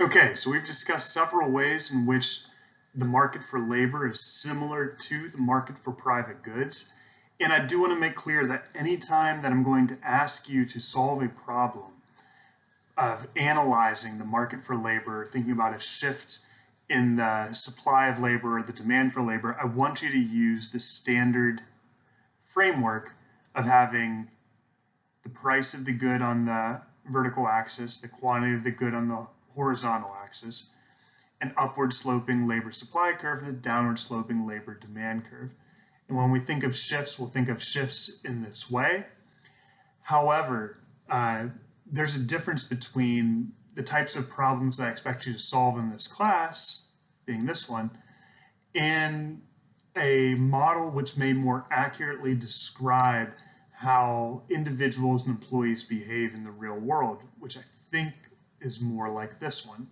Okay, so we've discussed several ways in which the market for labor is similar to the market for private goods. And I do want to make clear that anytime that I'm going to ask you to solve a problem of analyzing the market for labor, thinking about a shift in the supply of labor or the demand for labor, I want you to use the standard framework of having the price of the good on the vertical axis, the quantity of the good on the horizontal axis, an upward sloping labor supply curve, and a downward sloping labor demand curve. And when we think of shifts, we'll think of shifts in this way. However, there's a difference between the types of problems that I expect you to solve in this class, being this one, and a model which may more accurately describe how individuals and employees behave in the real world, which I think is more like this one.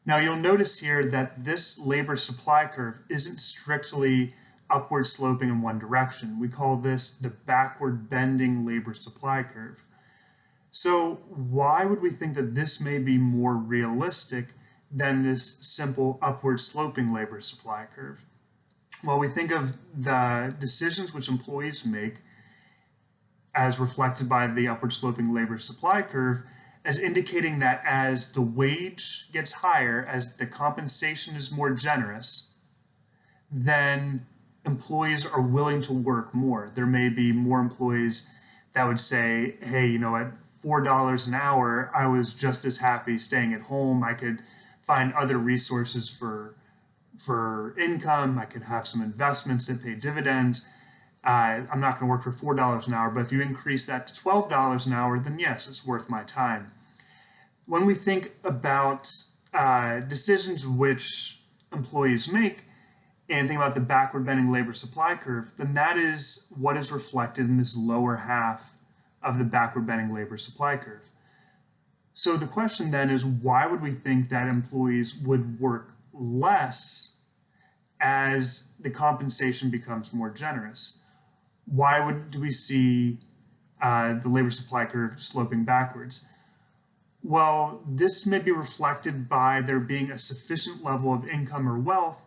Now you'll notice here that this labor supply curve isn't strictly upward sloping in one direction. We call this the backward bending labor supply curve. So why would we think that this may be more realistic than this simple upward sloping labor supply curve? Well, we think of the decisions which employees make as reflected by the upward sloping labor supply curve as indicating that as the wage gets higher, as the compensation is more generous, then employees are willing to work more. There may be more employees that would say, hey, you know, at $4 an hour, I was just as happy staying at home. I could find other resources for income. I could have some investments that pay dividends. I'm not going to work for $4 an hour, but if you increase that to $12 an hour, then yes, it's worth my time. When we think about decisions which employees make and think about the backward bending labor supply curve, then that is what is reflected in this lower half of the backward bending labor supply curve. So the question then is, why would we think that employees would work less as the compensation becomes more generous? Why do we see the labor supply curve sloping backwards? Well, this may be reflected by there being a sufficient level of income or wealth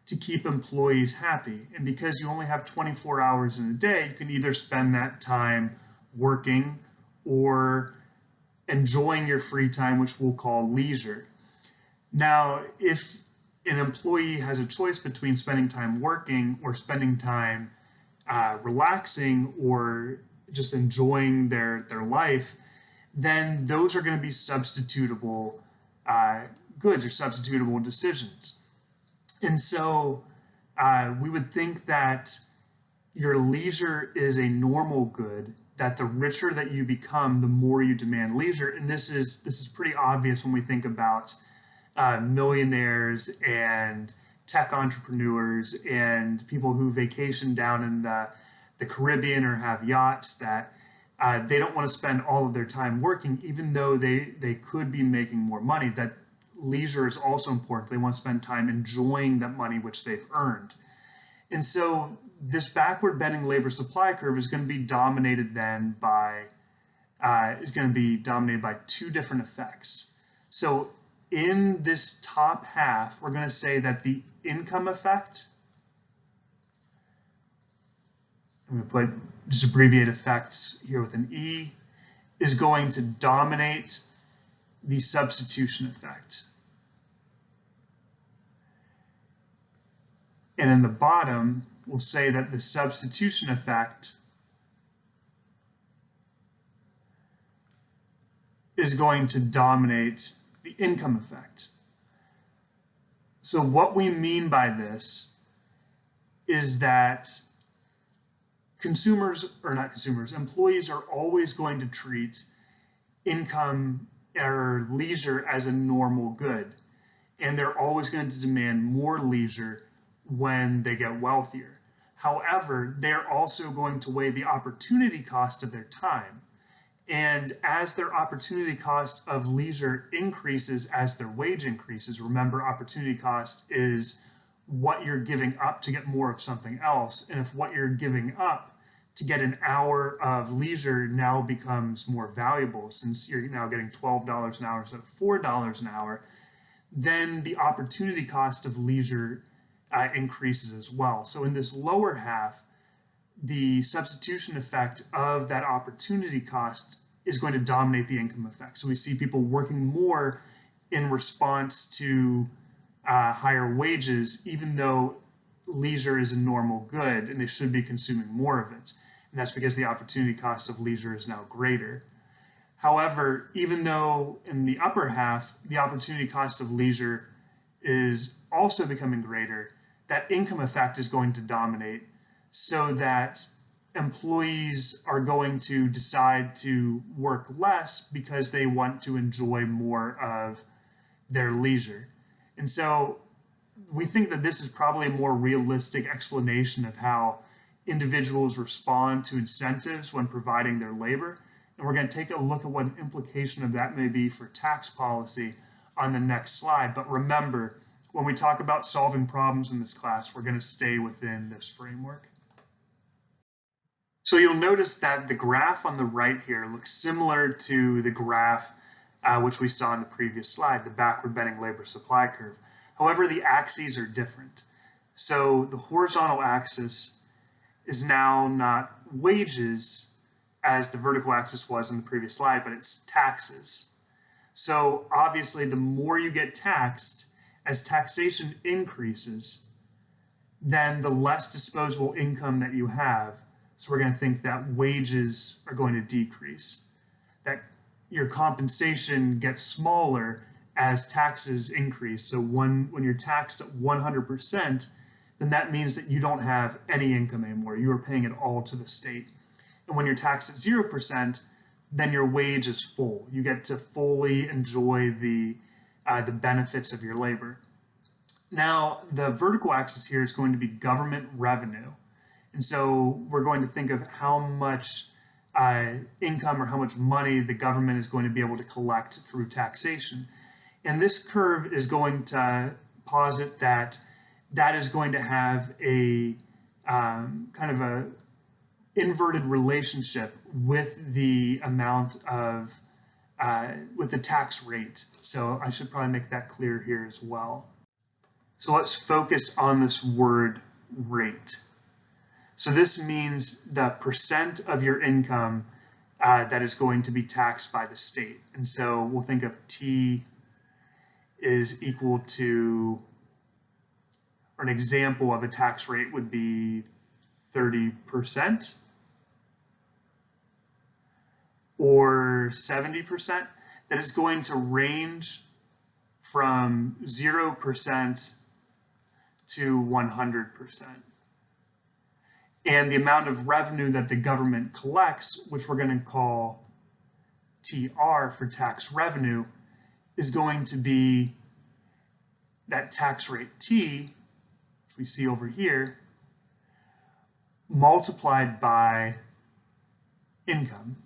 to keep employees happy. And because you only have 24 hours in a day, you can either spend that time working or enjoying your free time, which we'll call leisure. Now, if an employee has a choice between spending time working or spending time relaxing or just enjoying their life, then those are going to be substitutable goods or substitutable decisions. And so we would think that your leisure is a normal good, that the richer that you become, the more you demand leisure. And this is pretty obvious when we think about millionaires and tech entrepreneurs and people who vacation down in the Caribbean or have yachts, that they don't want to spend all of their time working, even though they could be making more money. That leisure is also important. They want to spend time enjoying that money which they've earned. And so this backward bending labor supply curve is going to be dominated then by two different effects. So in this top half, we're going to say that the income effect, I'm going to put just abbreviate effects here with an E, is going to dominate the substitution effect. And in the bottom, we'll say that the substitution effect is going to dominate the income effect. So what we mean by this is that employees are always going to treat income or leisure as a normal good. And they're always going to demand more leisure when they get wealthier. However, they're also going to weigh the opportunity cost of their time. And as their opportunity cost of leisure increases as their wage increases, remember, opportunity cost is what you're giving up to get more of something else. And if what you're giving up to get an hour of leisure now becomes more valuable, since you're now getting $12 an hour instead of $4 an hour, then the opportunity cost of leisure increases as well. So in this lower half, the substitution effect of that opportunity cost is going to dominate the income effect. So we see people working more in response to higher wages, even though leisure is a normal good and they should be consuming more of it. And that's because the opportunity cost of leisure is now greater. However, even though in the upper half, the opportunity cost of leisure is also becoming greater, that income effect is going to dominate, so that employees are going to decide to work less because they want to enjoy more of their leisure. And so we think that this is probably a more realistic explanation of how individuals respond to incentives when providing their labor. And we're going to take a look at what an implication of that may be for tax policy on the next slide. But remember, when we talk about solving problems in this class, we're going to stay within this framework. So you'll notice that the graph on the right here looks similar to the graph which we saw in the previous slide, the backward bending labor supply curve. However, the axes are different. So the horizontal axis is now not wages as the vertical axis was in the previous slide, but it's taxes. So obviously, the more you get taxed, as taxation increases, then the less disposable income that you have. So we're going to think that wages are going to decrease, that your compensation gets smaller as taxes increase. So when you're taxed at 100%, then that means that you don't have any income anymore. You are paying it all to the state. And when you're taxed at 0%, then your wage is full. You get to fully enjoy the benefits of your labor. Now, the vertical axis here is going to be government revenue. And so we're going to think of how much income or how much money the government is going to be able to collect through taxation. And this curve is going to posit that that is going to have a kind of a inverted relationship with the amount of, with the tax rate. So I should probably make that clear here as well. So let's focus on this word rate. So this means the percent of your income that is going to be taxed by the state. And so we'll think of T is equal to, or an example of a tax rate would be 30% or 70%. That is going to range from 0% to 100%. And the amount of revenue that the government collects, which we're going to call TR for tax revenue, is going to be that tax rate T, which we see over here, multiplied by income.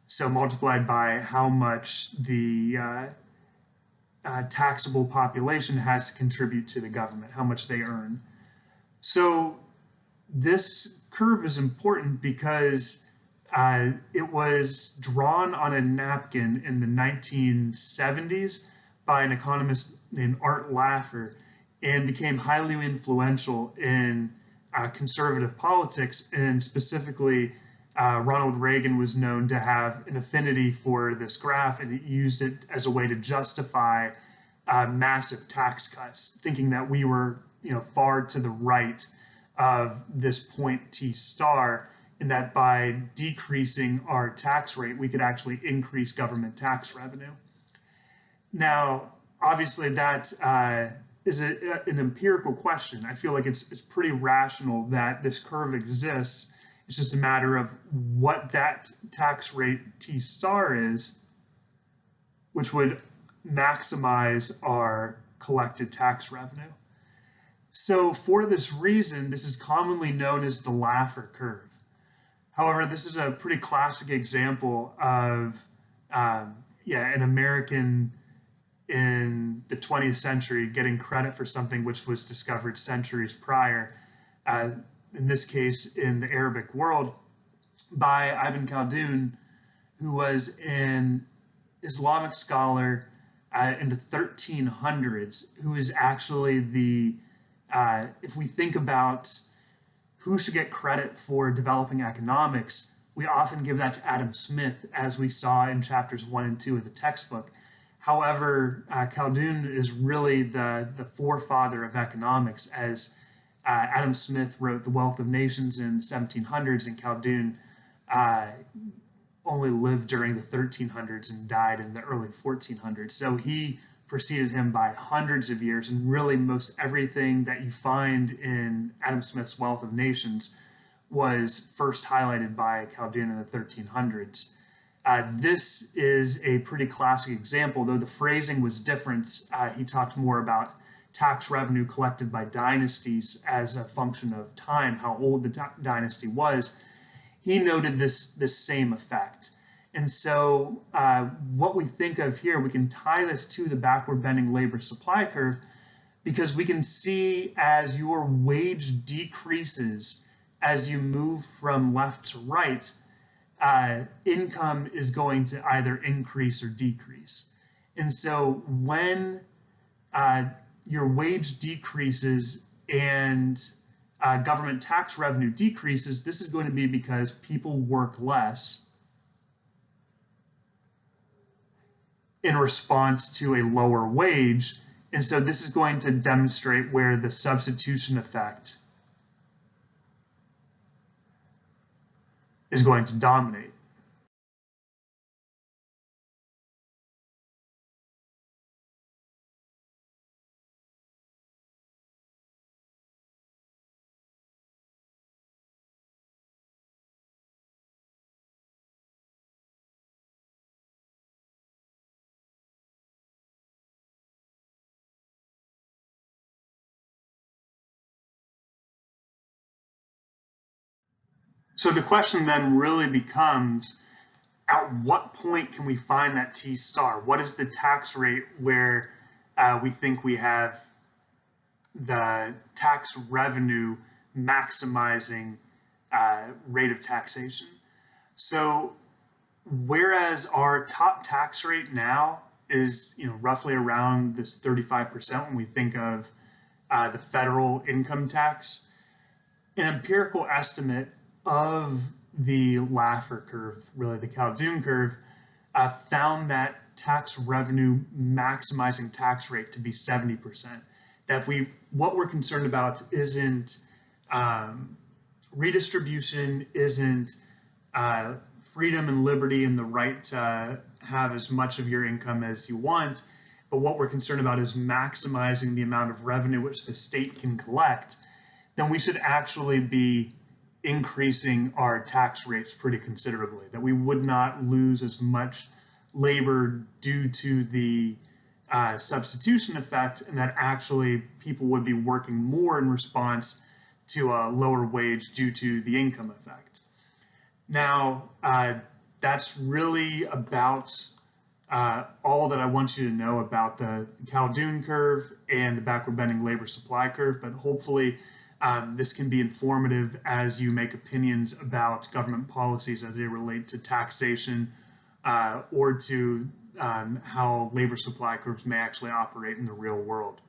So multiplied by how much the taxable population has to contribute to the government, how much they earn. So this curve is important because it was drawn on a napkin in the 1970s by an economist named Art Laffer and became highly influential in conservative politics, and specifically Ronald Reagan was known to have an affinity for this graph, and he used it as a way to justify massive tax cuts, thinking that we were far to the right of this point T star, and that by decreasing our tax rate, we could actually increase government tax revenue. Now, obviously, that is an empirical question. I feel like it's pretty rational that this curve exists. It's just a matter of what that tax rate T star is, which would maximize our collected tax revenue. So for this reason, this is commonly known as the Laffer curve. However, this is a pretty classic example of an American in the 20th century getting credit for something which was discovered centuries prior, in this case in the Arabic world, by Ibn Khaldun, who was an Islamic scholar in the 1300s, who is actually the, if we think about who should get credit for developing economics, we often give that to Adam Smith, as we saw in chapters 1 and 2 of the textbook. However, Khaldun is really the forefather of economics, as Adam Smith wrote The Wealth of Nations in the 1700s, and Khaldun only lived during the 1300s and died in the early 1400s. So he preceded him by hundreds of years, and really most everything that you find in Adam Smith's Wealth of Nations was first highlighted by Khaldun in the 1300s. This is a pretty classic example, though the phrasing was different. He talked more about tax revenue collected by dynasties as a function of time, how old the dynasty was. He noted this same effect. And so what we think of here, we can tie this to the backward bending labor supply curve, because we can see as your wage decreases as you move from left to right, income is going to either increase or decrease. And so when your wage decreases and government tax revenue decreases, this is going to be because people work less in response to a lower wage. And so this is going to demonstrate where the substitution effect is going to dominate. So the question then really becomes, at what point can we find that T star? What is the tax rate where we think we have the tax revenue maximizing rate of taxation? So whereas our top tax rate now is roughly around this 35% when we think of the federal income tax, an empirical estimate of the Laffer curve, really the Khaldun curve, found that tax revenue maximizing tax rate to be 70%. That what we're concerned about isn't redistribution, isn't freedom and liberty and the right to have as much of your income as you want, but what we're concerned about is maximizing the amount of revenue which the state can collect. Then we should actually be increasing our tax rates pretty considerably, that we would not lose as much labor due to the substitution effect, and that actually people would be working more in response to a lower wage due to the income effect. Now, that's really about all that I want you to know about the Khaldun curve and the backward bending labor supply curve, but hopefully this can be informative as you make opinions about government policies as they relate to taxation or to how labor supply curves may actually operate in the real world.